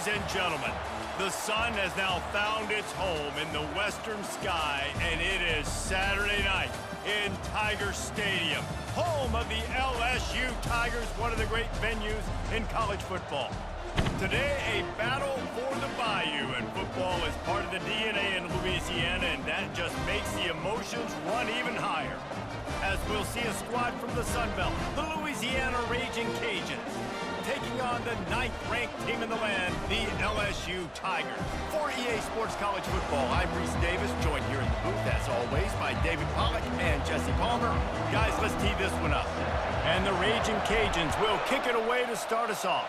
Ladies and gentlemen, the sun has now found its home in the western sky, and it is Saturday night in Tiger Stadium, home of the LSU Tigers, one of the great venues in college football. Today, a battle for the Bayou, and football is part of the DNA in Louisiana, and that just makes the emotions run even higher. As we'll see a squad from the Sun Belt, the Louisiana Raging Cajuns, taking on the 9th-ranked team in the land, the LSU Tigers. For EA Sports College Football, I'm Reese Davis, joined here in the booth, as always, by David Pollack and Jesse Palmer. Guys, let's tee this one up. And the Raging Cajuns will kick it away to start us off.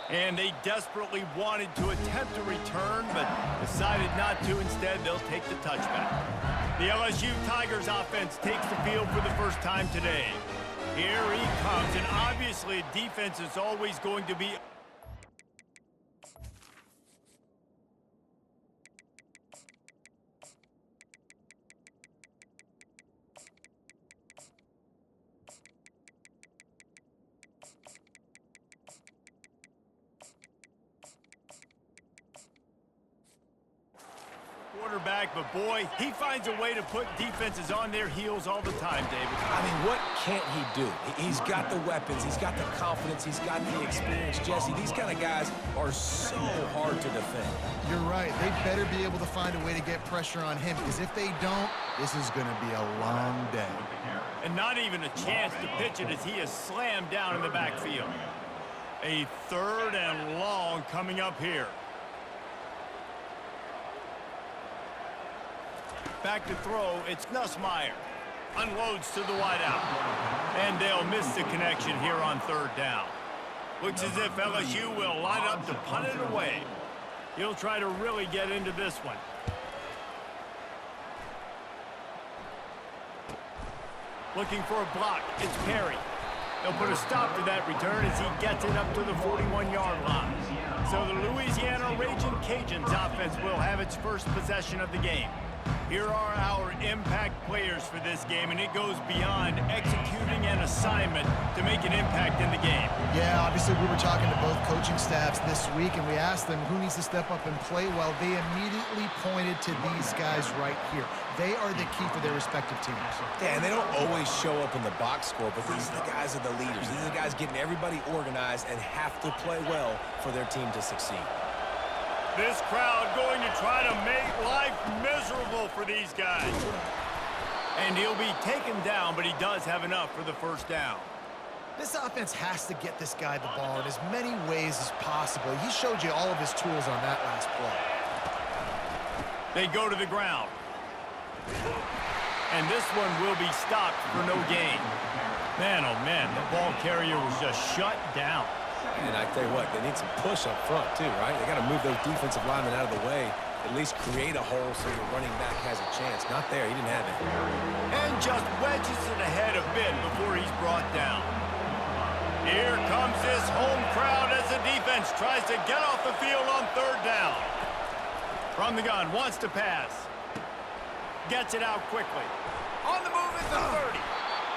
And they desperately wanted to attempt a return, but decided not to. Instead, they'll take the touchback. The LSU Tigers offense takes the field for the first time today. Here he comes, and obviously defense is always going to be... quarterback, but boy, he finds a way to put defenses on their heels all the time, David. I mean, what can't he do? He's got the weapons, he's got the confidence, he's got the experience. Jesse, these kind of guys are so hard to defend. You're right. They better be able to find a way to get pressure on him, because if they don't, this is going to be a long day. And not even a chance to pitch it as he is slammed down in the backfield. A 3rd and long coming up here. Back to throw, it's Nussmeier. Unloads to the wideout. And they'll miss the connection here on 3rd down. Looks as if LSU will line up to punt it away. He'll try to really get into this one. Looking for a block, it's Perry. They'll put a stop to that return as he gets it up to the 41-yard line. So the Louisiana Raging Cajuns offense will have its first possession of the game. Here are our impact players for this game, and it goes beyond executing an assignment to make an impact in the game. Yeah, obviously we were talking to both coaching staffs this week, and we asked them who needs to step up and play well. They immediately pointed to these guys right here. They are the key for their respective teams. Yeah, and they don't always show up in the box score, but these are the guys are the leaders. These are the guys getting everybody organized and have to play well for their team to succeed. This crowd going to try to make life miserable for these guys. And he'll be taken down, but he does have enough for the first down. This offense has to get this guy the ball in as many ways as possible. He showed you all of his tools on that last play. They go to the ground. And this one will be stopped for no gain. Man, oh man, the ball carrier was just shut down. And I tell you what, they need some push up front too, right? They got to move those defensive linemen out of the way, at least create a hole so your running back has a chance. Not there, he didn't have it. And just wedges it ahead a bit before he's brought down. Here comes this home crowd as the defense tries to get off the field on 3rd down. From the gun, wants to pass. Gets it out quickly. On the move at the 30.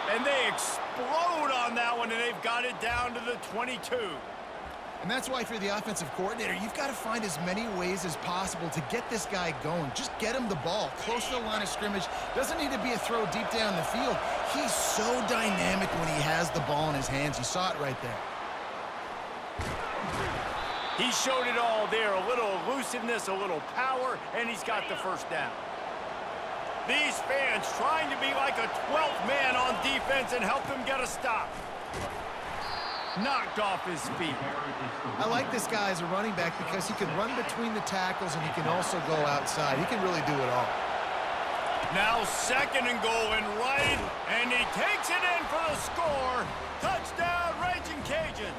And they explode on that one, and they've got it down to the 22. And that's why, if you're the offensive coordinator, you've got to find as many ways as possible to get this guy going. Just get him the ball close to the line of scrimmage. Doesn't need to be a throw deep down the field. He's so dynamic when he has the ball in his hands. You saw it right there. He showed it all there. A little elusiveness, a little power, and he's got the first down. These fans trying to be like a 12th man on defense and help them get a stop. Knocked off his feet. I like this guy as a running back because he can run between the tackles and he can also go outside. He can really do it all. Now 2nd and goal and right, and he takes it in for the score. Touchdown, Raging Cajuns.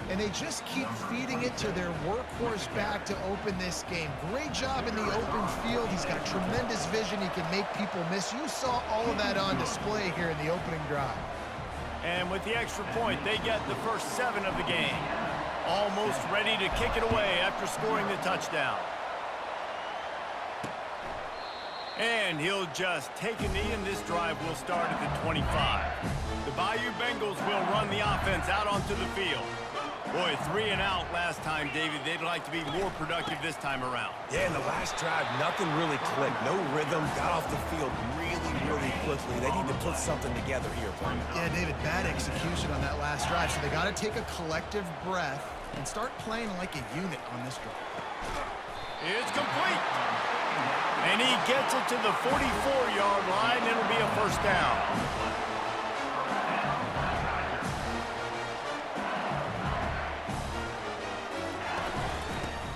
And they just keep feeding it to their workhorse back to open this game. Great job in the open field. He's got tremendous vision. He can make people miss. You saw all of that on display here in the opening drive. And with the extra point, they get the first 7 of the game. Almost ready to kick it away after scoring the touchdown. And he'll just take a knee, and this drive will start at the 25. The Bayou Bengals will run the offense out onto the field. Boy, 3 and out last time, David. They'd like to be more productive this time around. Yeah, in the last drive, nothing really clicked. No rhythm, got off the field really quickly. They need to put something together here, Brian. Yeah, David, bad execution on that last drive, so they got to take a collective breath and start playing like a unit on this drive. It's complete. And he gets it to the 44-yard line. It'll be a first down.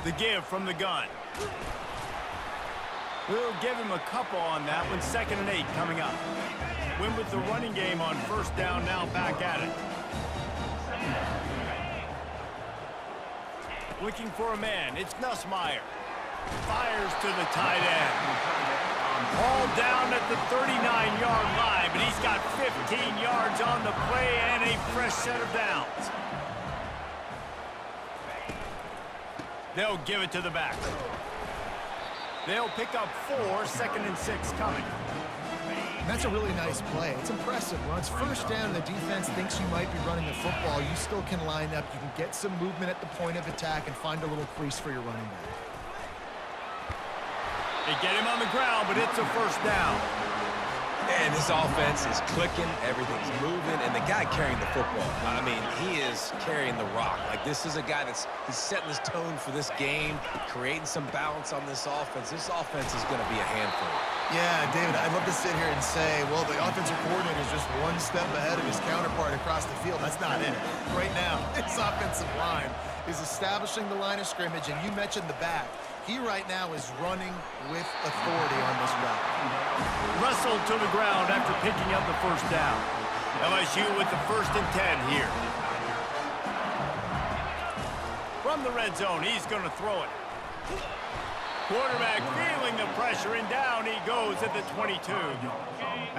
The give from the gun. We'll give him a couple on that one. 2nd and 8 coming up. Win with the running game on first down, now back at it. Looking for a man. It's Nussmeier. Fires to the tight end. All down at the 39-yard line, but he's got 15 yards on the play and a fresh set of downs. They'll give it to the back. They'll pick up 4, 2nd and 6 coming. And that's a really nice play. It's impressive. When it's first down and the defense thinks you might be running the football, you still can line up. You can get some movement at the point of attack and find a little crease for your running back. They get him on the ground, but it's a first down. And this offense is clicking, everything's moving, and the guy carrying the football, I mean, he is carrying the rock. Like, this is a guy he's setting this tone for this game, creating some balance on this offense. This offense is going to be a handful. Yeah, David, I'd love to sit here and say, well, the offensive coordinator is just one step ahead of his counterpart across the field. That's not it. Right now, his offensive line is establishing the line of scrimmage, and you mentioned the back. He right now is running with authority on this route. Wrestled to the ground after picking up the first down. LSU with the 1st and 10 here. From the red zone, he's going to throw it. Quarterback feeling the pressure, and down he goes at the 22.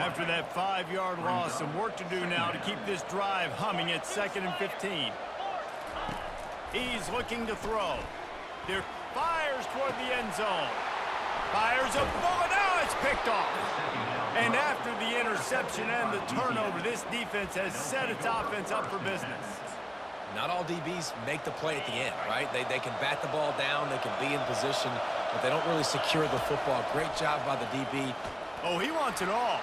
After that 5-yard loss, some work to do now to keep this drive humming at 2nd and 15. He's looking to throw. There fires toward the end zone. Fires a bullet. Now it's picked off. And after the interception and the turnover, this defense has set its offense up for business. Not all DBs make the play at the end, right? They can bat the ball down, they can be in position, but they don't really secure the football. Great job by the DB. Oh, he wants it all.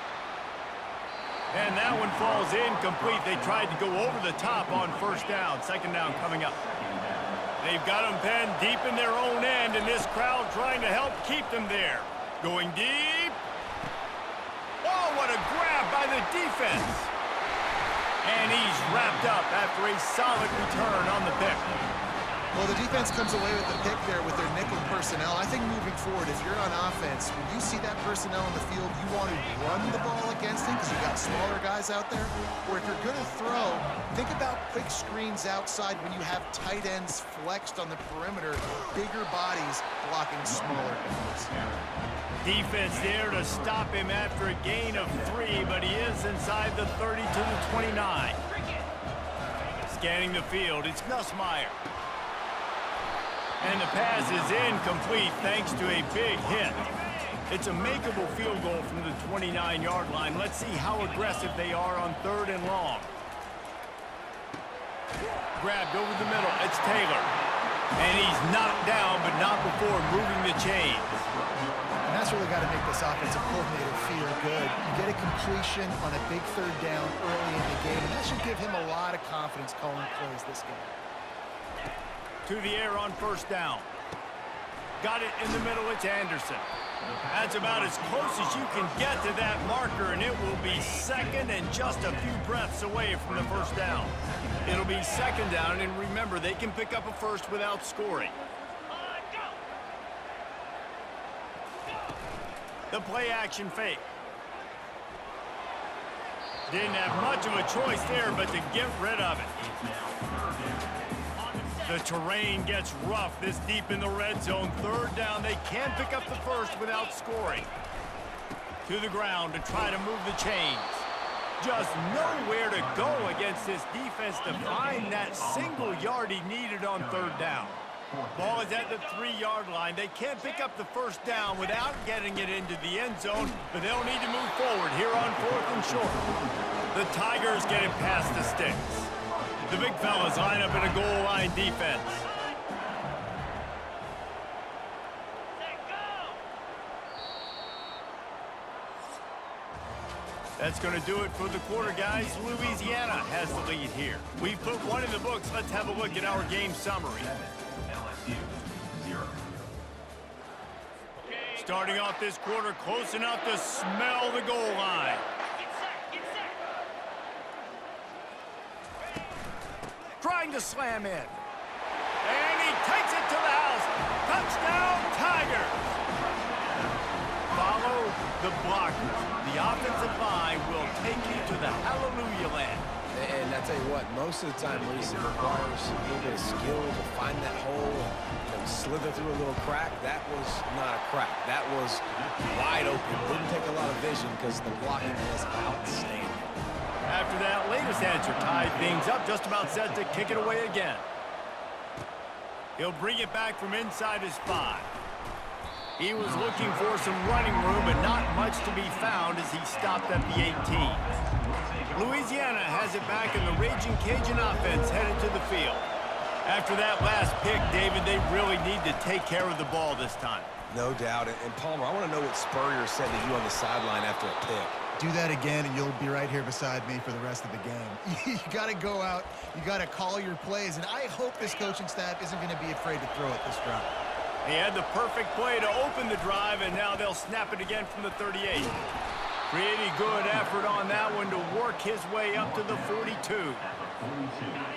And that one falls incomplete. They tried to go over the top on first down. 2nd down coming up. They've got them penned deep in their own end, and this crowd trying to help keep them there. Going deep. Oh, what a grab by the defense. And he's wrapped up after a solid return on the pick. Well, the defense comes away with the pick there with their nickel personnel. I think moving forward, if you're on offense, when you see that personnel on the field, you want to run the ball against it because you've got smaller guys out there. Or if you're going to throw, think about quick screens outside when you have tight ends flexed on the perimeter, bigger bodies blocking smaller guys. Defense there to stop him after a gain of 3, but he is inside the 30 to the 29. Scanning the field, it's Nussmeier. And the pass is incomplete thanks to a big hit. It's a makeable field goal from the 29-yard line. Let's see how aggressive they are on 3rd and long. Grabbed over the middle. It's Taylor. And he's knocked down, but not before moving the chains. And that's really got to make this offensive coordinator feel good. You get a completion on a big 3rd down early in the game, and that should give him a lot of confidence calling plays this game. To the air on first down. Got it in the middle, it's Anderson. That's about as close as you can get to that marker, and it will be 2nd and just a few breaths away from the first down. It'll be 2nd down, and remember, they can pick up a first without scoring. The play action fake. Didn't have much of a choice there, but to get rid of it. The terrain gets rough this deep in the red zone. 3rd down, they can pick up the first without scoring. To the ground to try to move the chains. Just nowhere to go against this defense to find that single yard he needed on 3rd down. Ball is at the 3-yard line. They can't pick up the first down without getting it into the end zone, but they'll need to move forward here on 4th and short. The Tigers get it past the sticks. The big fellas line up in a goal line defense. That's going to do it for the quarter, guys. Louisiana has the lead here. We've put one in the books. Let's have a look at our game summary. Starting off this quarter, close enough to smell the goal line. Trying to slam in. And he takes it to the house. Touchdown, Tigers. Follow the blockers. The offensive line will take you to the hallelujah land. And I tell you what, most of the time, Reese, it requires a little bit of skill to find that hole and slither through a little crack. That was not a crack. That was wide open. Didn't take a lot of vision because the blocking was outstanding. After that latest answer tied things up, just about set to kick it away again. He'll bring it back from inside his 5. He was looking for some running room, but not much to be found as he stopped at the 18. Louisiana has it back, and the Raging Cajun offense headed to the field. After that last pick, David, they really need to take care of the ball this time. No doubt. And Palmer, I want to know what Spurrier said to you on the sideline after a pick. Do that again, and you'll be right here beside me for the rest of the game. You got to go out. You got to call your plays, and I hope this coaching staff isn't going to be afraid to throw it this drive. He had the perfect play to open the drive, and now they'll snap it again from the 38. Pretty good effort on that one to work his way up to the 42.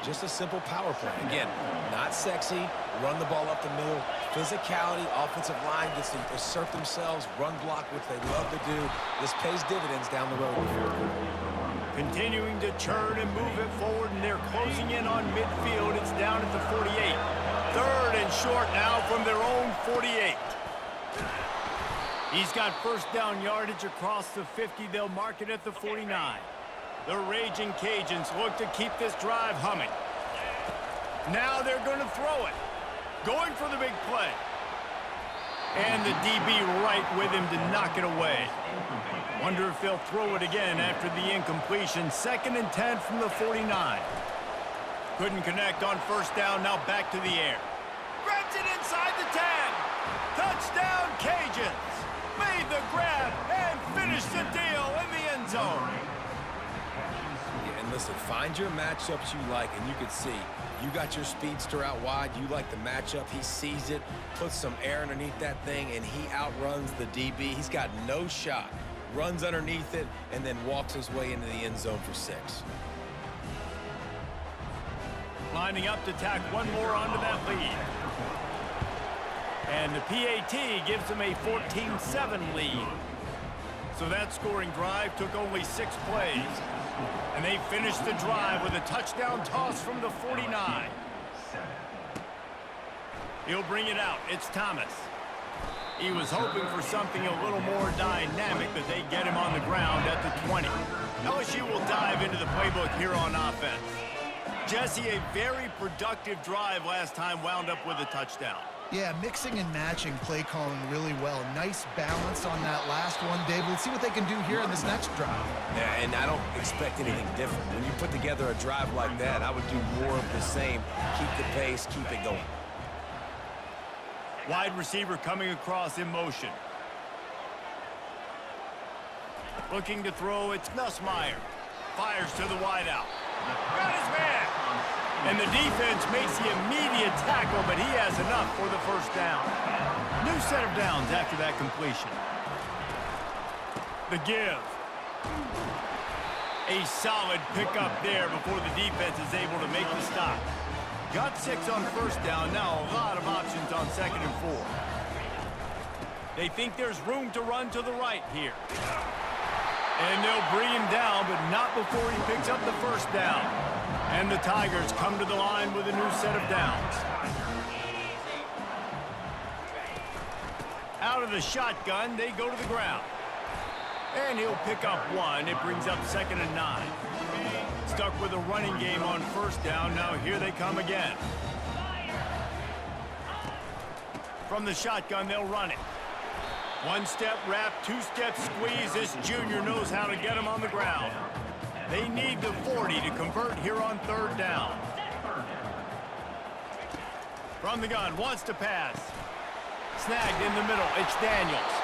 Just a simple power play. Again, not sexy, run the ball up the middle. Physicality, offensive line gets to assert themselves, run block, which they love to do. This pays dividends down the road. Continuing to churn and move it forward, and they're closing in on midfield. It's down at the 48. 3rd and short now from their own 48. He's got first down yardage across the 50. They'll mark it at the 49. The Raging Cajuns look to keep this drive humming. Now they're going to throw it. Going for the big play. And the DB right with him to knock it away. Wonder if they'll throw it again after the incompletion. 2nd and 10 from the 49. Couldn't connect on first down, now back to the air. Grabs it inside the 10. Touchdown, Cajuns. Made the grab and finished the deal in the end zone. Yeah, and listen, find your matchups you like, and you can see you got your speedster out wide. You like the matchup. He sees it, puts some air underneath that thing, and he outruns the DB. He's got no shot. Runs underneath it, and then walks his way into the end zone for 6. Lining up to tack one more onto that lead. And the PAT gives them a 14-7 lead. So that scoring drive took only 6 plays. And they finished the drive with a touchdown toss from the 49. He'll bring it out. It's Thomas. He was hoping for something a little more dynamic, but they get him on the ground at the 20. LSU will dive into the playbook here on offense. Jesse, a very productive drive last time, wound up with a touchdown. Yeah, mixing and matching play calling really well. Nice balance on that last one, Dave. Let's see what they can do here on this next drive. Yeah, and I don't expect anything different. When you put together a drive like that, I would do more of the same. Keep the pace, keep it going. Wide receiver coming across in motion. Looking to throw, it's Nussmeier. Fires to the wideout. Got his man. And the defense makes the immediate tackle, but he has enough for the first down. New set of downs after that completion. The give. A solid pickup there before the defense is able to make the stop. Got 6 on first down. Now a lot of options on 2nd and 4. They think there's room to run to the right here. And they'll bring him down, but not before he picks up the first down. And the Tigers come to the line with a new set of downs. Out of the shotgun, they go to the ground. And he'll pick up 1. It brings up 2nd and 9. Stuck with a running game on first down. Now here they come again. From the shotgun, they'll run it. One-step wrap, two-step squeeze. This junior knows how to get him on the ground. They need the 40 to convert here on third down. From the gun, wants to pass. Snagged in the middle, it's Daniels.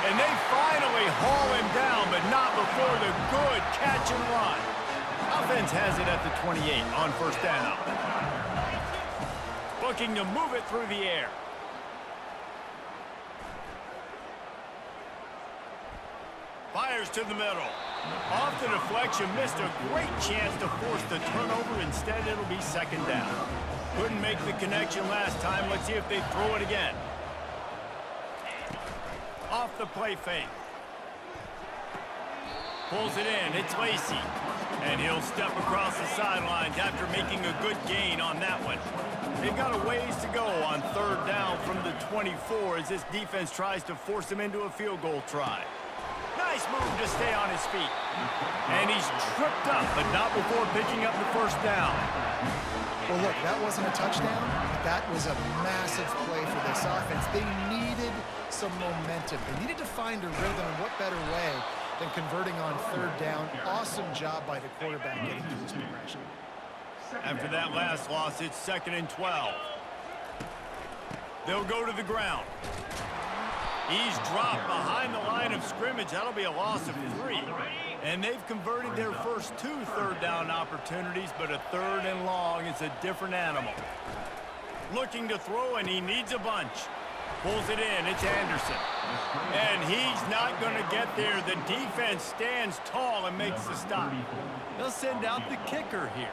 And they finally haul him down, but not before the good catch and run. Offense has it at the 28 on first down. Looking to move it through the air. Fires to the middle. Off the deflection, missed a great chance to force the turnover. Instead, it'll be second down. Couldn't make the connection last time. Let's see if they throw it again. Off the play fake. Pulls it in. It's Lacey. And he'll step across the sidelines after making a good gain on that one. They've got a ways to go on third down from the 24 as this defense tries to force him into a field goal try. Nice move to stay on his feet. And he's tripped up, but not before picking up the first down. Well, look, that wasn't a touchdown, but that was a massive play for this offense. They needed some momentum. They needed to find a rhythm, and what better way than converting on third down. Awesome job by the quarterback getting through this progression. After that last loss, it's 2nd and 12. They'll go to the ground. He's dropped behind the line of scrimmage. That'll be a loss of 3. And they've converted their first 2 third down opportunities, but a third and long is a different animal. Looking to throw, and he needs a bunch. Pulls it in. It's Anderson. And he's not going to get there. The defense stands tall and makes the stop. They'll send out the kicker here.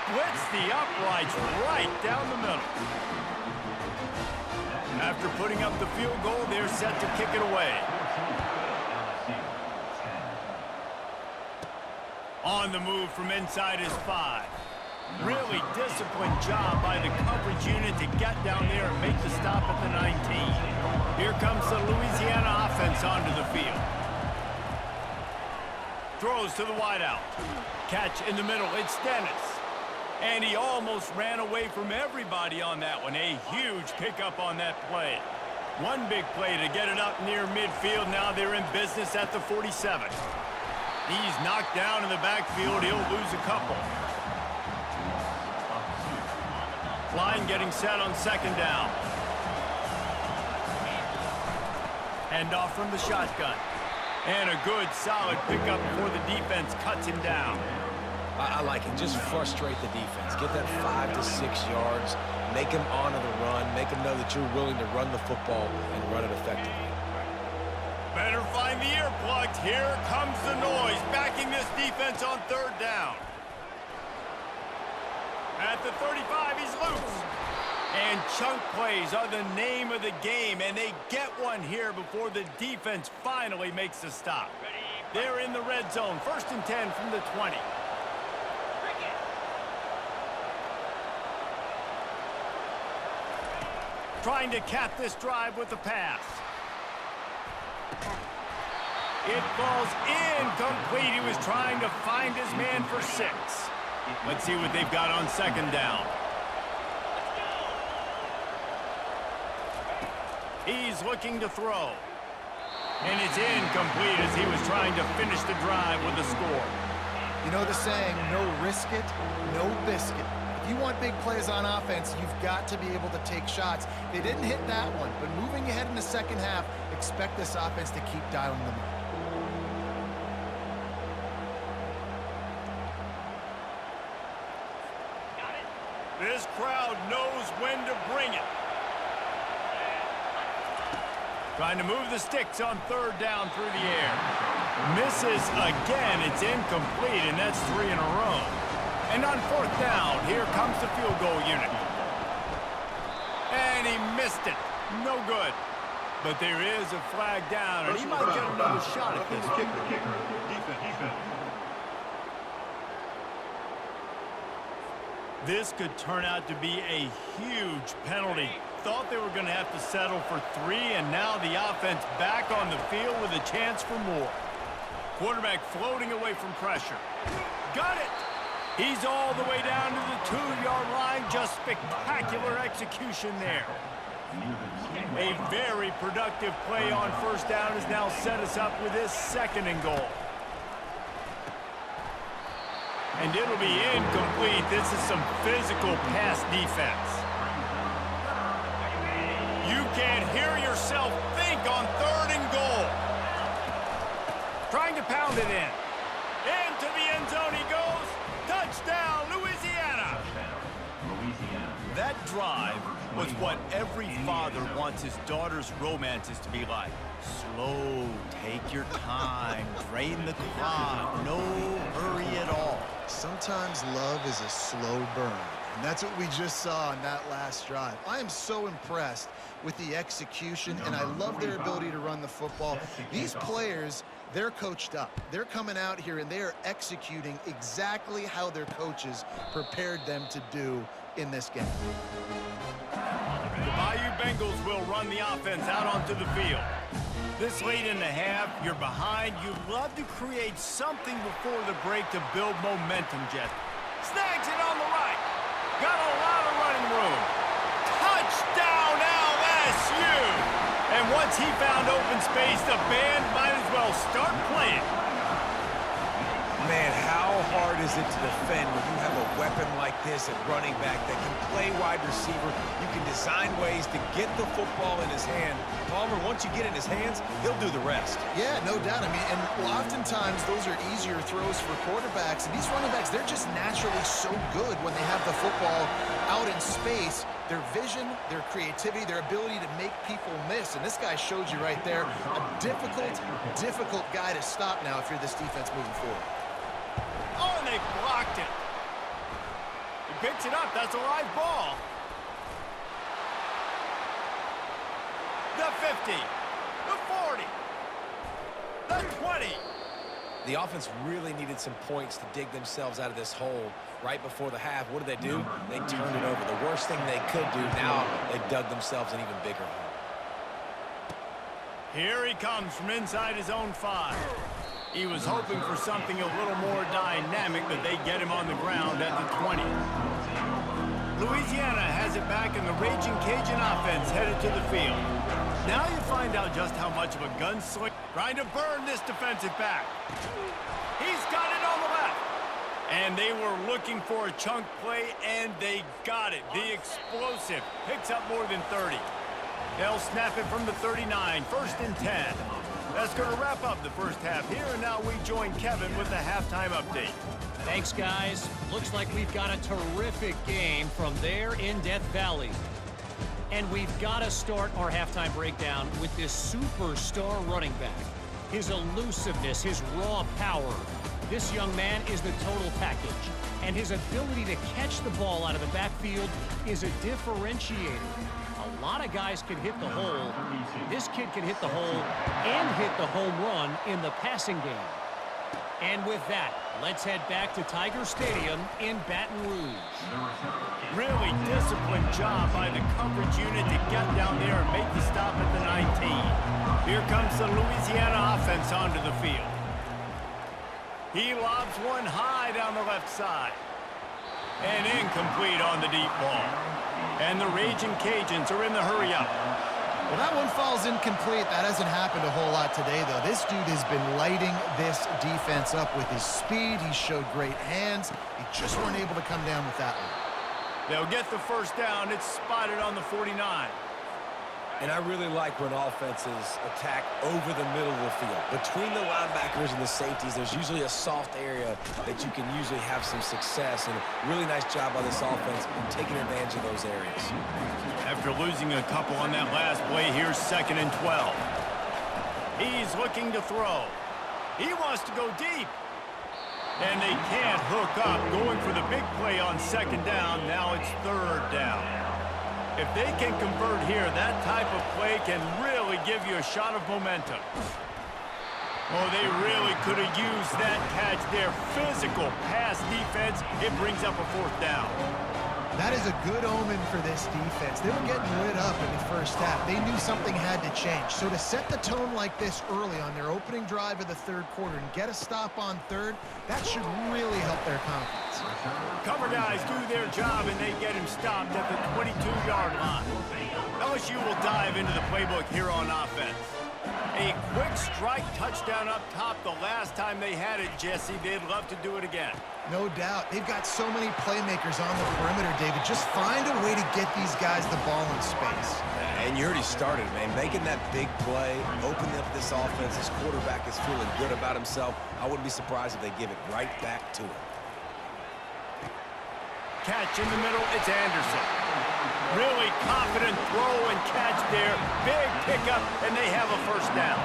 Splits the uprights right down the middle. After putting up the field goal, they're set to kick it away. On the move from inside his 5. Really disciplined job by the coverage unit to get down there and make the stop at the 19. Here comes the Louisiana offense onto the field. Throws to the wideout. Catch in the middle. It's Dennis. And he almost ran away from everybody on that one. A huge pickup on that play. One big play to get it up near midfield. Now they're in business at the 47. He's knocked down in the backfield. He'll lose a couple. Line getting set on second down. Handoff from the shotgun. And a good, solid pickup before the defense cuts him down. I like it. Just frustrate the defense. Get that 5 to 6 yards. Make them honor the run. Make them know that you're willing to run the football and run it effectively. Better find the earplugs. Here comes the noise, backing this defense on third down. At the 35, he's loose. And chunk plays are the name of the game, and they get one here before the defense finally makes the stop. They're in the red zone, 1st and 10 from the 20. Trying to cap this drive with a pass. It falls incomplete. He was trying to find his man for 6. Let's see what they've got on second down. He's looking to throw. And it's incomplete as he was trying to finish the drive with a score. You know the saying, no risk it, no biscuit. If you want big plays on offense, you've got to be able to take shots. They didn't hit that one, but moving ahead in the second half, expect this offense to keep dialing them up. This crowd knows when to bring it. Trying to move the sticks on third down through the air. Misses again. It's incomplete, and that's 3 in a row. And on fourth down, here comes the field goal unit. And he missed it. No good. But there is a flag down, and he might get another shot at this. This could turn out to be a huge penalty. Thought they were going to have to settle for 3, and now the offense back on the field with a chance for more. Quarterback floating away from pressure. Got it! He's all the way down to the 2-yard line. Just spectacular execution there. A very productive play on first down has now set us up with this 2nd and goal. And it'll be incomplete. This is some physical pass defense. You can't hear yourself think on 3rd and goal. Trying to pound it in. Into the end zone he goes. Touchdown, Louisiana. That drive was what every father wants his daughter's romances to be like. Slow, take your time, drain the clock, no hurry at all. Sometimes love is a slow burn, and that's what we just saw on that last drive. I am so impressed with the execution, and I love their ability to run the football. These players, they're coached up. They're coming out here, and they are executing exactly how their coaches prepared them to do in this game. The Bayou Bengals will run the offense out onto the field. This late in the half, you're behind. You'd love to create something before the break to build momentum, Jet. Snags it on the right. Got a lot of running room. Touchdown, LSU! And once he found open space, the band might as well start playing. Man, how hard is it to defend when you have a weapon like this at running back that can play wide receiver? You can design ways to get the football in his hand. Palmer, once you get it in his hands, he'll do the rest. Yeah, no doubt. I mean, and oftentimes those are easier throws for quarterbacks. And these running backs, they're just naturally so good when they have the football out in space. Their vision, their creativity, their ability to make people miss. And this guy showed you right there, a difficult guy to stop now if you're this defense moving forward. Oh, and they blocked it. He picks it up. That's a live ball. The 50. The 40. The 20. The offense really needed some points to dig themselves out of this hole right before the half. What did they do? They turned it over. The worst thing they could do, now they've dug themselves an even bigger hole. Here he comes from inside his own 5. He was hoping for something a little more dynamic, but they get him on the ground at the 20. Louisiana has it back, and the Raging Cajun offense headed to the field. Now you find out just how much of a gunslinger trying to burn this defensive back. He's got it on the left. And they were looking for a chunk play, and they got it. The explosive picks up more than 30. They'll snap it from the 39, 1st and 10. That's going to wrap up the first half here, and now we join Kevin with the halftime update. Thanks, guys. Looks like we've got a terrific game from there in Death Valley. And we've got to start our halftime breakdown with this superstar running back. His elusiveness, his raw power. This young man is the total package. And his ability to catch the ball out of the backfield is a differentiator. A lot of guys can hit the hole. This kid can hit the hole and hit the home run in the passing game. And with that, let's head back to Tiger Stadium in Baton Rouge. Really disciplined job by the coverage unit to get down there and make the stop at the 19. Here comes the Louisiana offense onto the field. He lobs one high down the left side. And incomplete on the deep ball. And the Raging Cajuns are in the hurry-up. Well, that one falls incomplete. That hasn't happened a whole lot today, though. This dude has been lighting this defense up with his speed. He showed great hands. He just weren't able to come down with that one. They'll get the first down. It's spotted on the 49. And I really like when offenses attack over the middle of the field. Between the linebackers and the safeties, there's usually a soft area that you can usually have some success. And a really nice job by this offense taking advantage of those areas. After losing a couple on that last play, here's 2nd and 12. He's looking to throw. He wants to go deep. And they can't hook up. Going for the big play on 2nd down. Now it's 3rd down. If they can convert here, that type of play can really give you a shot of momentum. Oh, they really could have used that catch there. Physical pass defense. It brings up a 4th down. That is a good omen for this defense. They were getting lit up in the first half. They knew something had to change. So to set the tone like this early on their opening drive of the third quarter and get a stop on third, that should really help their confidence. Cover guys do their job, and they get him stopped at the 22-yard line. LSU will dive into the playbook here on offense. A quick strike touchdown up top the last time they had it, Jesse. They'd love to do it again. No doubt. They've got so many playmakers on the perimeter, David. Just find a way to get these guys the ball in space. And you already started, man. Making that big play, opening up this offense. This quarterback is feeling good about himself. I wouldn't be surprised if they give it right back to him. Catch in the middle, it's Anderson. Really confident throw and catch there. Big pickup, and they have a first down.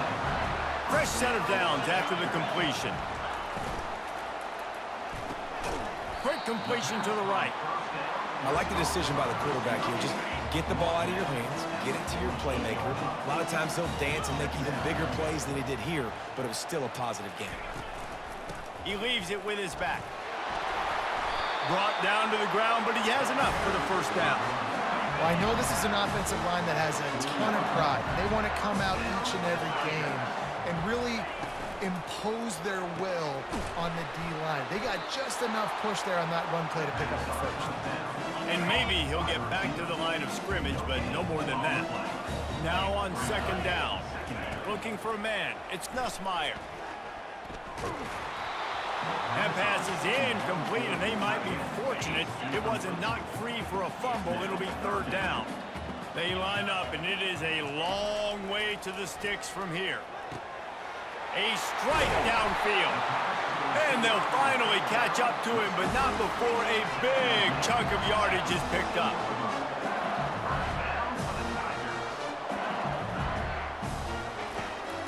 Fresh set of downs after the completion. Quick completion to the right. I like the decision by the quarterback here. Just get the ball out of your hands, get it to your playmaker. A lot of times he'll dance and make even bigger plays than he did here, but it was still a positive game. He leaves it with his back. Brought down to the ground, but he has enough for the first down. Well, I know this is an offensive line that has a ton of pride. They want to come out each and every game and really impose their will on the D-line. They got just enough push there on that run play to pick up the first. And maybe he'll get back to the line of scrimmage, but no more than that. Now on second down. Looking for a man. It's Nussmeier. That pass is incomplete, and they might be fortunate it wasn't knocked free for a fumble. It'll be third down. They line up, and it is a long way to the sticks from here. A strike downfield. And they'll finally catch up to him, but not before a big chunk of yardage is picked up.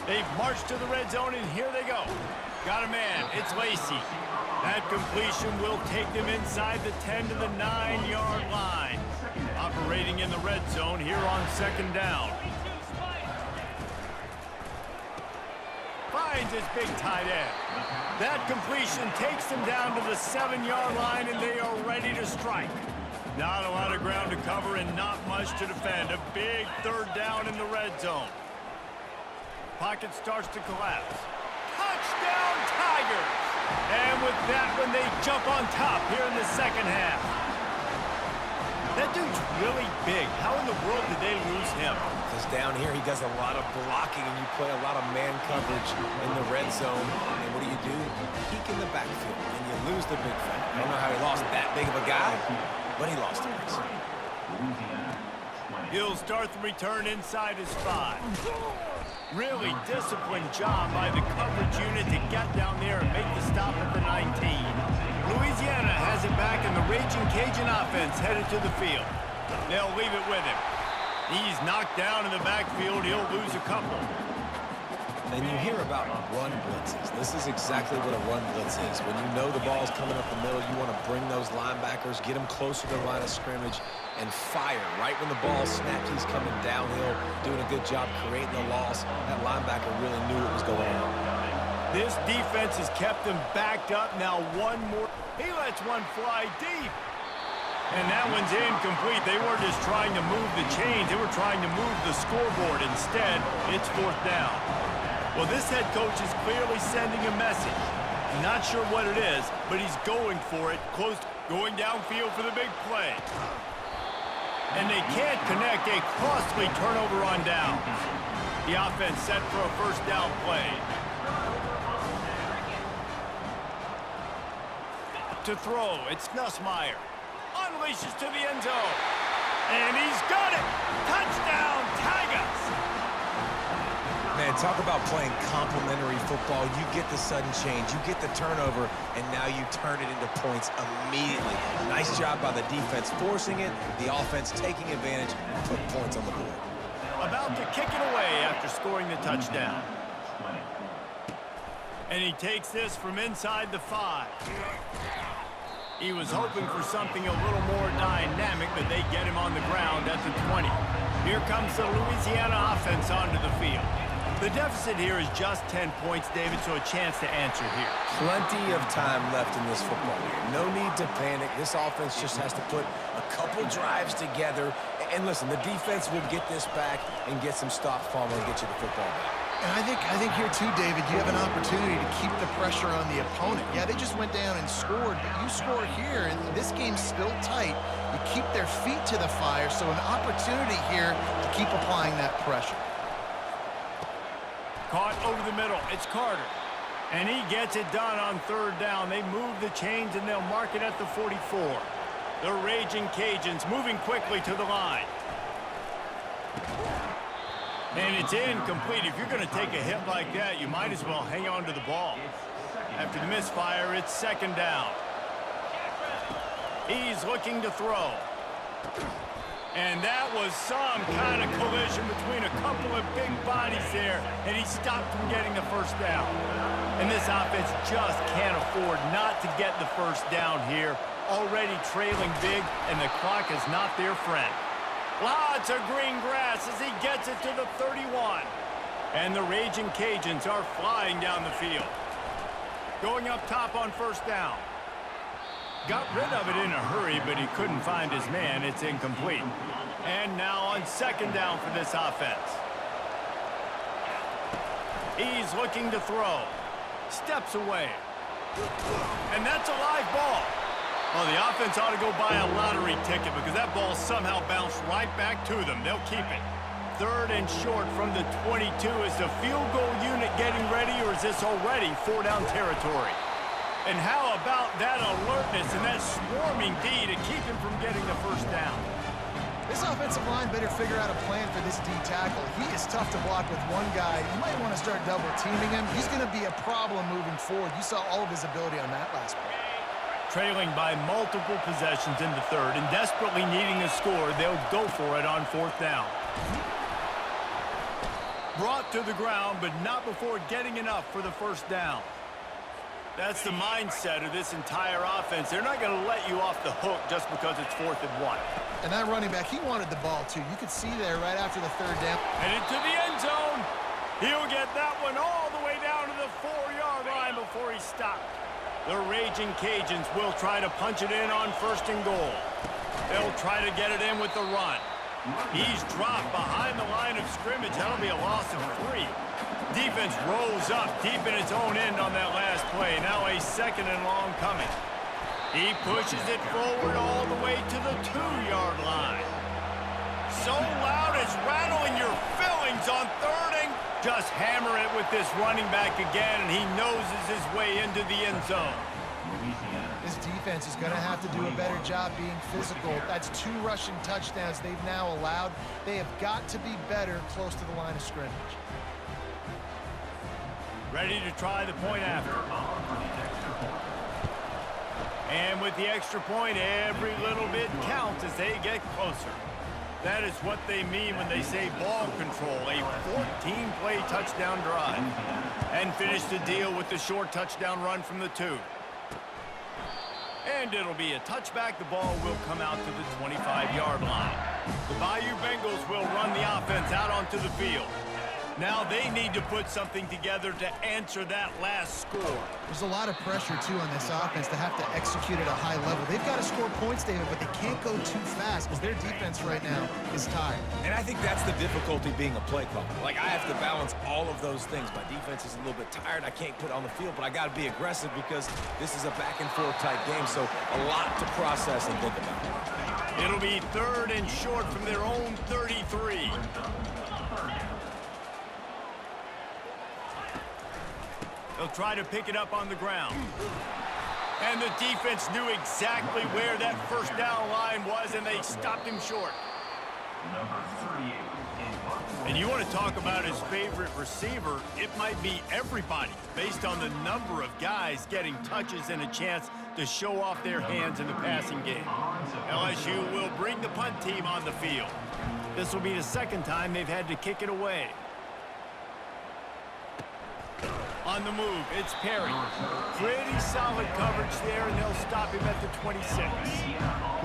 They've marched to the red zone, and here they go. Got a man. It's Lacey. That completion will take them inside the 10 to the 9-yard line. Operating in the red zone here on second down. Finds his big tight end. That completion takes them down to the 7-yard line, and they are ready to strike. Not a lot of ground to cover and not much to defend. A big third down in the red zone. Pocket starts to collapse. Touchdown, Tigers! And with that one, they jump on top here in the second half. That dude's really big. How in the world did they lose him? Because down here, he does a lot of blocking, and you play a lot of man coverage in the red zone. And what do? Peek in the backfield, and you lose the big fella. I don't know how he lost that big of a guy, but he lost the race. He'll start the return inside his 5. Really disciplined job by the coverage unit to get down there and make the stop at the 19. Louisiana has it back, and the Raging Cajun offense headed to the field. They'll leave it with him. He's knocked down in the backfield. He'll lose a couple. And you hear about run blitzes. This is exactly what a run blitz is. When you know the ball's coming up the middle, you want to bring those linebackers, get them closer to the line of scrimmage, and fire. Right when the ball snapped, he's coming downhill, doing a good job creating the loss. That linebacker really knew what was going on. This defense has kept them backed up. Now one more. He lets one fly deep. And that one's incomplete. They weren't just trying to move the chains. They were trying to move the scoreboard. Instead, it's fourth down. Well, this head coach is clearly sending a message. Not sure what it is, but he's going for it. Close, going downfield for the big play. And they can't connect. A costly turnover on downs. The offense set for a first down play. To throw, it's Nussmeier. Unleashes to the end zone. And he's got it! Touchdown, Tigers! Man, talk about playing complementary football. You get the sudden change, you get the turnover, and now you turn it into points immediately. Nice job by the defense forcing it, the offense taking advantage and putting points on the board. About to kick it away after scoring the touchdown. And he takes this from inside the 5. He was hoping for something a little more dynamic, but they get him on the ground at the 20. Here comes the Louisiana offense onto the field. The deficit here is just 10 points, David, so a chance to answer here. Plenty of time left in this football game. No need to panic. This offense just has to put a couple drives together. And listen, the defense will get this back and get some stops, Palmer, and get you the football back. And I think here too, David, you have an opportunity to keep the pressure on the opponent. Yeah, they just went down and scored, but you score here, and this game's still tight. You keep their feet to the fire, so an opportunity here to keep applying that pressure. Caught over the middle. It's Carter. And he gets it done on third down. They move the chains, and they'll mark it at the 44. The Raging Cajuns moving quickly to the line. And it's incomplete. If you're going to take a hit like that, you might as well hang on to the ball. After the misfire, it's second down. He's looking to throw. And that was some kind of collision between a couple of big bodies there, and he stopped from getting the first down. And this offense just can't afford not to get the first down here. Already trailing big, and the clock is not their friend. Lots of green grass as he gets it to the 31. And the Raging Cajuns are flying down the field. Going up top on first down. Got rid of it in a hurry, but he couldn't find his man. It's incomplete. And now on second down for this offense. He's looking to throw. Steps away. And that's a live ball. Well, the offense ought to go buy a lottery ticket because that ball somehow bounced right back to them. They'll keep it. Third and short from the 22. Is the field goal unit getting ready, or is this already four-down territory? And how about that alertness and that swarming D to keep him from getting the first down? This offensive line better figure out a plan for this D tackle. He is tough to block with one guy. You might want to start double-teaming him. He's going to be a problem moving forward. You saw all of his ability on that last play. Trailing by multiple possessions in the third and desperately needing a score, they'll go for it on fourth down. Brought to the ground, but not before getting enough for the first down. That's the mindset of this entire offense. They're not going to let you off the hook just because it's 4th and 1. And that running back, he wanted the ball too. You could see there right after the third down. And into the end zone. He'll get that one all the way down to the 4-yard line before he stopped. The Raging Cajuns will try to punch it in on first and goal. They'll try to get it in with the run. He's dropped behind the line of scrimmage. That'll be a loss of 3. Defense rolls up deep in its own end on that last play. Now a second and long coming. He pushes it forward all the way to the 2-yard line. So loud it's rattling your fillings on third and just hammer it with this running back again, and he noses his way into the end zone. This defense is going to have to do a better job being physical. That's 2 rushing touchdowns they've now allowed. They have got to be better close to the line of scrimmage. Ready to try the point after. And with the extra point, every little bit counts as they get closer. That is what they mean when they say ball control, a 14-play touchdown drive. And finish the deal with the short touchdown run from the 2. And it'll be a touchback. The ball will come out to the 25-yard line. The Bayou Bengals will run the offense out onto the field. Now they need to put something together to answer that last score. There's a lot of pressure, too, on this offense to have to execute at a high level. They've got to score points, David, but they can't go too fast because their defense right now is tired. And I think that's the difficulty being a play caller. Like, I have to balance all of those things. My defense is a little bit tired. I can't put on the field, but I got to be aggressive because this is a back-and-forth type game, so a lot to process and think about. It'll be third and short from their own 33. They'll try to pick it up on the ground. And the defense knew exactly where that first down line was, and they stopped him short. And you want to talk about his favorite receiver, it might be everybody, based on the number of guys getting touches and a chance to show off their hands in the passing game. LSU will bring the punt team on the field. This will be the second time they've had to kick it away. On the move, it's Perry. Pretty solid coverage there, and they'll stop him at the 26.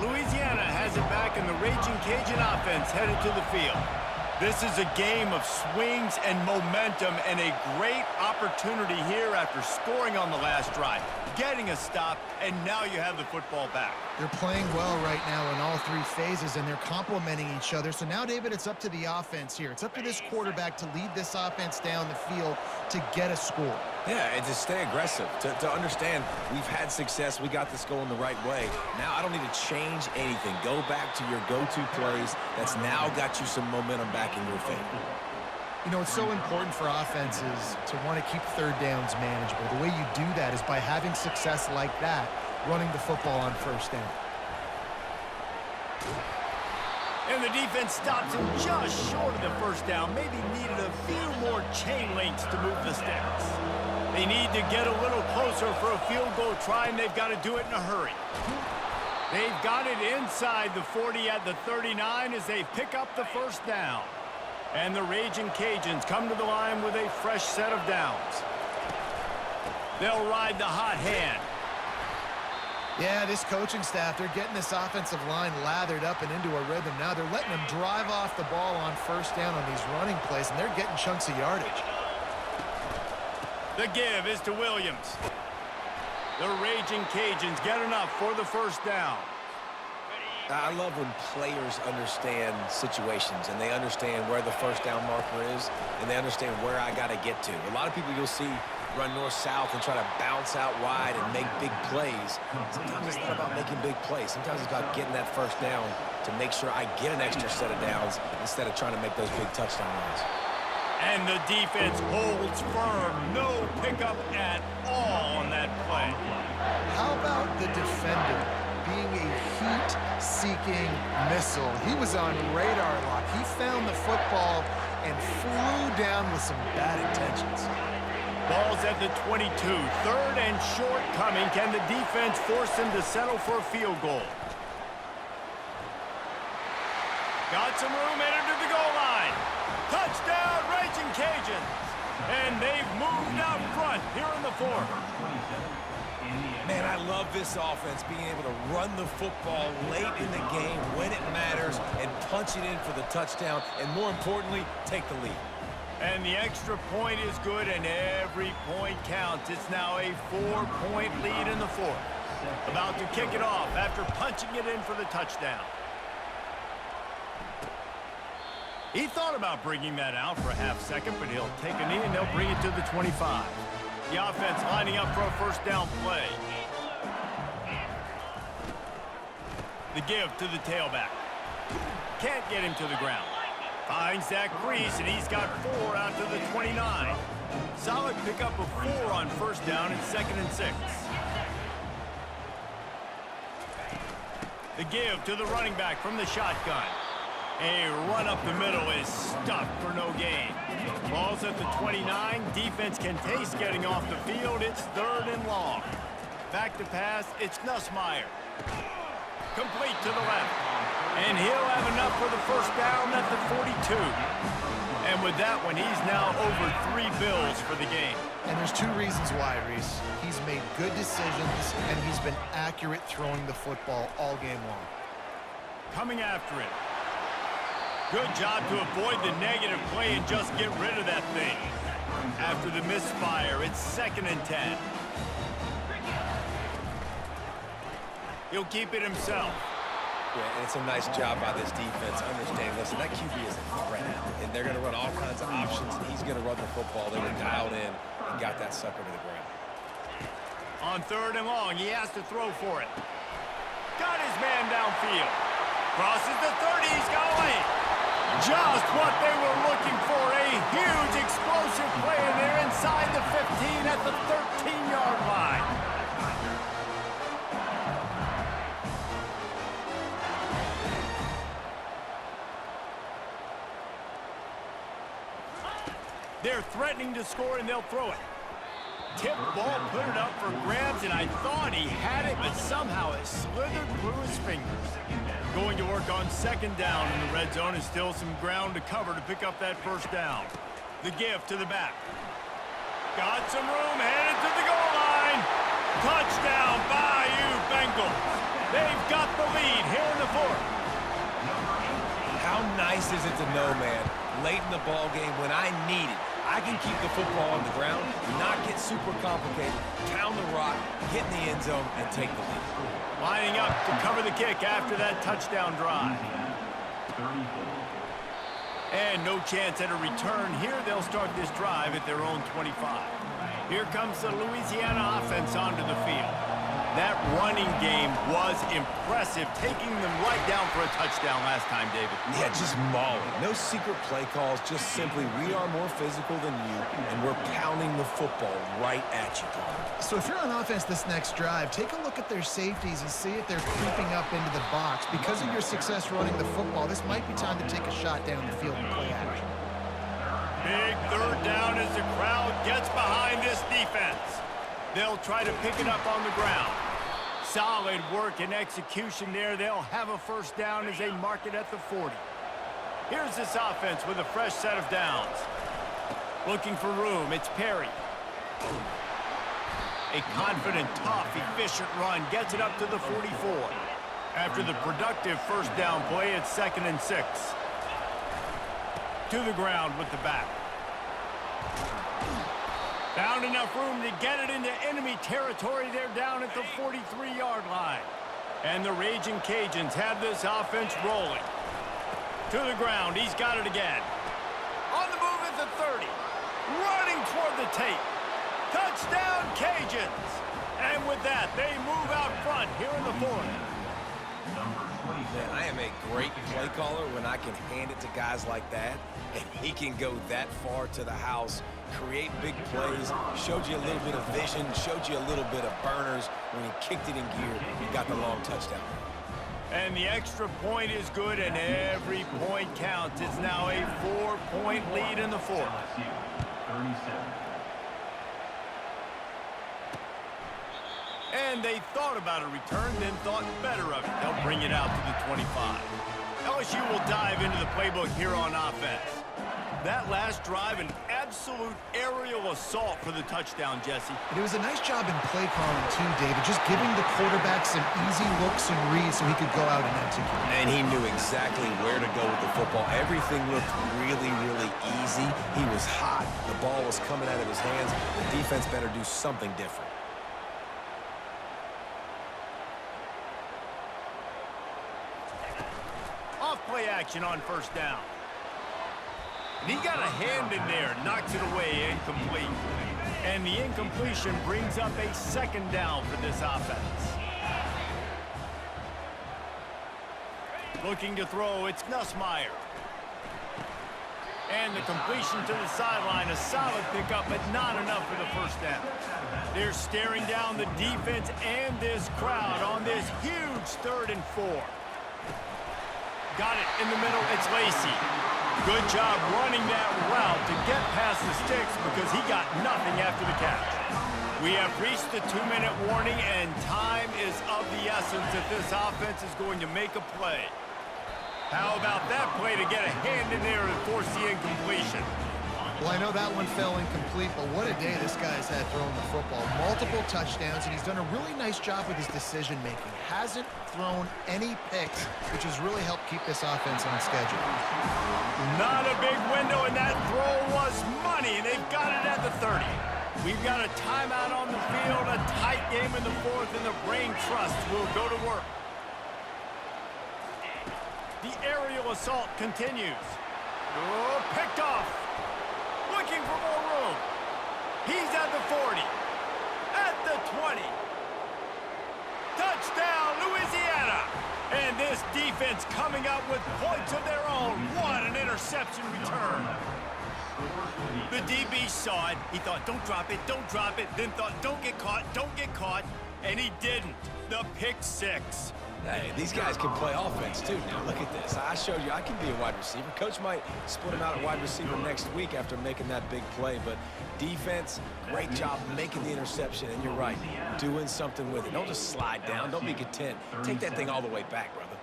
Louisiana has it back, and the Raging Cajun offense headed to the field. This is a game of swings and momentum and a great opportunity here after scoring on the last drive, getting a stop, and now you have the football back. They're playing well right now in all three phases, and they're complementing each other. So now, David, it's up to the offense here. It's up to this quarterback to lead this offense down the field to get a score. Yeah, and to stay aggressive, to understand we've had success, we got this going the right way. Now I don't need to change anything. Go back to your go-to plays. That's now got you some momentum back in your favor. You know, it's so important for offenses to want to keep third downs manageable. The way you do that is by having success like that, running the football on first down. And the defense stops him just short of the first down. Maybe needed a few more chain links to move the sticks. They need to get a little closer for a field goal try, and they've got to do it in a hurry. They've got it inside the 40 at the 39 as they pick up the first down. And the Raging Cajuns come to the line with a fresh set of downs. They'll ride the hot hand. Yeah, this coaching staff, they're getting this offensive line lathered up and into a rhythm now. They're letting them drive off the ball on first down on these running plays, and they're getting chunks of yardage. The give is to Williams. The Raging Cajuns get enough for the first down. I love when players understand situations and they understand where the first down marker is and they understand where I got to get to. A lot of people you'll see run north-south and try to bounce out wide and make big plays. Sometimes it's not about making big plays. Sometimes it's about getting that first down to make sure I get an extra set of downs instead of trying to make those big touchdown runs. And the defense holds firm. No pickup at all on that play. How about the defender being a heat-seeking missile? He was on radar lock. He found the football and flew down with some bad intentions. Ball's at the 22. Third and short coming. Can the defense force him to settle for a field goal? Got some room, entered to the goal line. Touchdown, Raging Cajuns. And they've moved out front here in the fourth. Man, I love this offense being able to run the football late in the game when it matters and punch it in for the touchdown and, more importantly, take the lead. And the extra point is good, and every point counts. It's now a 4-point lead in the fourth. About to kick it off after punching it in for the touchdown. He thought about bringing that out for a half second, but he'll take a knee and they'll bring it to the 25. The offense lining up for a first down play. The give to the tailback. Can't get him to the ground. Finds that crease, and he's got 4 out to the 29. Solid pickup of 4 on first down and 2nd and 6. The give to the running back from the shotgun. A run up the middle is stuffed for no gain. Ball's at the 29. Defense can taste getting off the field. It's 3rd and long. Back to pass. It's Nussmeier. Complete to the left. And he'll have enough for the first down at the 42. And with that one, he's now over 3 bills for the game. And there's 2 reasons why, Reese. He's made good decisions, and he's been accurate throwing the football all game long. Coming after it. Good job to avoid the negative play and just get rid of that thing. After the misfire, it's 2nd and 10. He'll keep it himself. Yeah, and it's a nice job by this defense. Understand, listen, that QB is a threat, and they're going to run all kinds of options, and he's going to run the football. They were dialed in and got that sucker to the ground. On 3rd and long, he has to throw for it. Got his man downfield. Crosses the 30, he's got away. Just what they were looking for, a huge explosive play, and they're inside the 15 at the 13-yard line. They're threatening to score, and they'll throw it. Tip ball, put it up for grabs, and I thought he had it, but somehow it slithered through his fingers. Going to work on 2nd down in the red zone, is still some ground to cover to pick up that first down. The give to the back. Got some room, headed to the goal line. Touchdown, Bayou Bengals. They've got the lead here in the fourth. How nice is it to know, man, late in the ball game when I need it, I can keep the football on the ground, not get super complicated, pound the rock, get in the end zone, and take the lead. Lining up to cover the kick after that touchdown drive. And no chance at a return here. They'll start this drive at their own 25. Here comes the Louisiana offense onto the field. That running game was impressive, taking them right down for a touchdown last time, David. Yeah, just mauling. No secret play calls, just simply we are more physical than you, and we're pounding the football right at you. So if you're on offense this next drive, take a look at their safeties and see if they're creeping up into the box. Because of your success running the football, this might be time to take a shot down the field and play action. Big third down as the crowd gets behind this defense. They'll try to pick it up on the ground. Solid work and execution there. They'll have a first down as they mark it at the 40. Here's this offense with a fresh set of downs. Looking for room, it's Perry. A confident, tough, efficient run gets it up to the 44. After the productive first down play, it's 2nd and 6. To the ground with the back. Found enough room to get it into enemy territory. They're down at the 43-yard line. And the Raging Cajuns have this offense rolling. To the ground, he's got it again. On the move at the 30. Running toward the tape. Touchdown, Cajuns! And with that, they move out front here in the 4th. Man, I am a great play caller when I can hand it to guys like that, and he can go that far to the house, create big plays, showed you a little bit of vision, showed you a little bit of burners. When he kicked it in gear, he got the long touchdown. And the extra point is good, and every point counts. It's now a 4-point lead in the 4th. And they thought about a return, then thought better of it. They'll bring it out to the 25. LSU will dive into the playbook here on offense. That last drive, an absolute aerial assault for the touchdown, Jesse. But it was a nice job in play calling too, David, just giving the quarterback some easy looks and reads so he could go out and execute. And he knew exactly where to go with the football. Everything looked really, really easy. He was hot. The ball was coming out of his hands. The defense better do something different. Off-play action on first down. And he got a hand in there, knocks it away, incomplete. And the incompletion brings up a 2nd down for this offense. Looking to throw, it's Nussmeier. And the completion to the sideline, a solid pickup, but not enough for the first down. They're staring down the defense and this crowd on this huge 3rd and 4. Got it in the middle, it's Lacey. Good job running that route to get past the sticks because he got nothing after the catch. We have reached the 2-minute warning, and time is of the essence if this offense is going to make a play. How about that play to get a hand in there and force the incompletion? Well, I know that one fell incomplete, but what a day this guy's had throwing the football. Multiple touchdowns, and he's done a really nice job with his decision-making. Hasn't thrown any picks, which has really helped keep this offense on schedule. Not a big window, and that throw was money, and they've got it at the 30. We've got a timeout on the field, a tight game in the 4th, and the Brain Trust will go to work. The aerial assault continues. Oh, picked off. Looking for more room. He's at the 40. At the 20. Touchdown, Louisiana. And this defense coming up with points of their own. What an interception return. The DB saw it. He thought, don't drop it, don't drop it. Then thought, don't get caught. And he didn't. The pick 6. Hey, these guys can play offense, too. Now, look at this. I showed you I can be a wide receiver. Coach might split him out at wide receiver next week after making that big play. But defense, great job making the interception. And you're right, doing something with it. Don't just slide down. Don't be content. Take that thing all the way back, brother.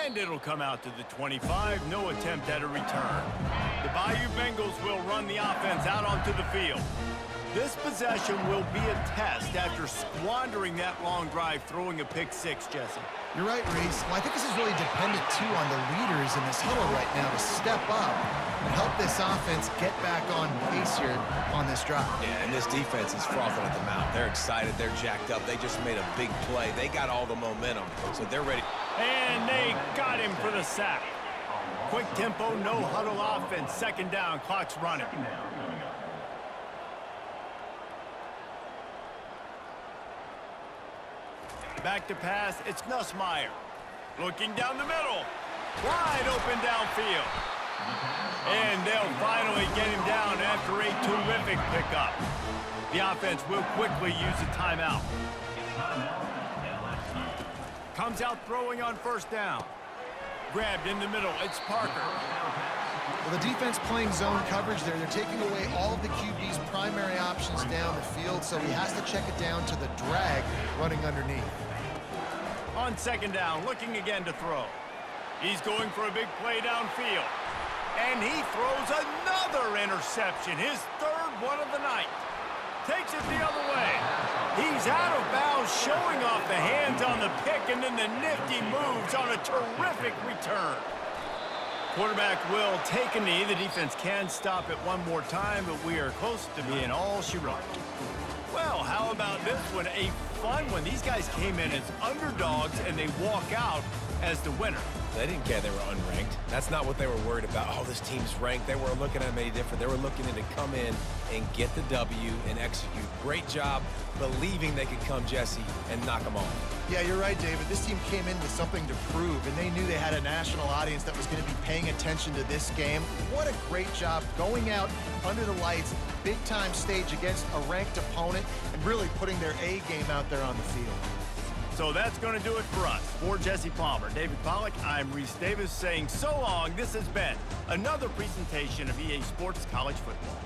And it'll come out to the 25. No attempt at a return. The Bayou Bengals will run the offense out onto the field. This possession will be a test after squandering that long drive throwing a pick six, Jesse. You're right, Reese. Well, I think this is really dependent, too, on the leaders in this huddle right now to step up and help this offense get back on pace here on this drive. Yeah, and this defense is frothing at the mouth. They're excited. They're jacked up. They just made a big play. They got all the momentum, so they're ready. And they got him for the sack. Quick tempo, no huddle offense. Second down, clock's running. Back to pass, it's Nussmeier. Looking down the middle. Wide open downfield. And they'll finally get him down after a terrific pickup. The offense will quickly use a timeout. Comes out throwing on first down. Grabbed in the middle, it's Parker. Well, the defense playing zone coverage there. They're taking away all of the QB's primary options down the field, so he has to check it down to the drag running underneath. On second down, looking again to throw. He's going for a big play downfield. And he throws another interception, his third one of the night. Takes it the other way. He's out of bounds, showing off the hands on the pick, and then the nifty moves on a terrific return. Quarterback will take a knee. The defense can stop it one more time, but we are close to being all she wrote. Well, how about this one? A fun one. These guys came in as underdogs, and they walk out as the winner. They didn't care they were unranked. That's not what they were worried about. Oh, this team's ranked. They weren't looking at them any different. They were looking to come in and get the W and execute. Great job believing they could come, Jesse, and knock them off. Yeah, you're right, David. This team came in with something to prove, and they knew they had a national audience that was going to be paying attention to this game. What a great job going out under the lights, big-time stage against a ranked opponent, and really putting their A game out there on the field. So that's going to do it for us. For Jesse Palmer, David Pollack, I'm Reese Davis saying so long. This has been another presentation of EA Sports College Football.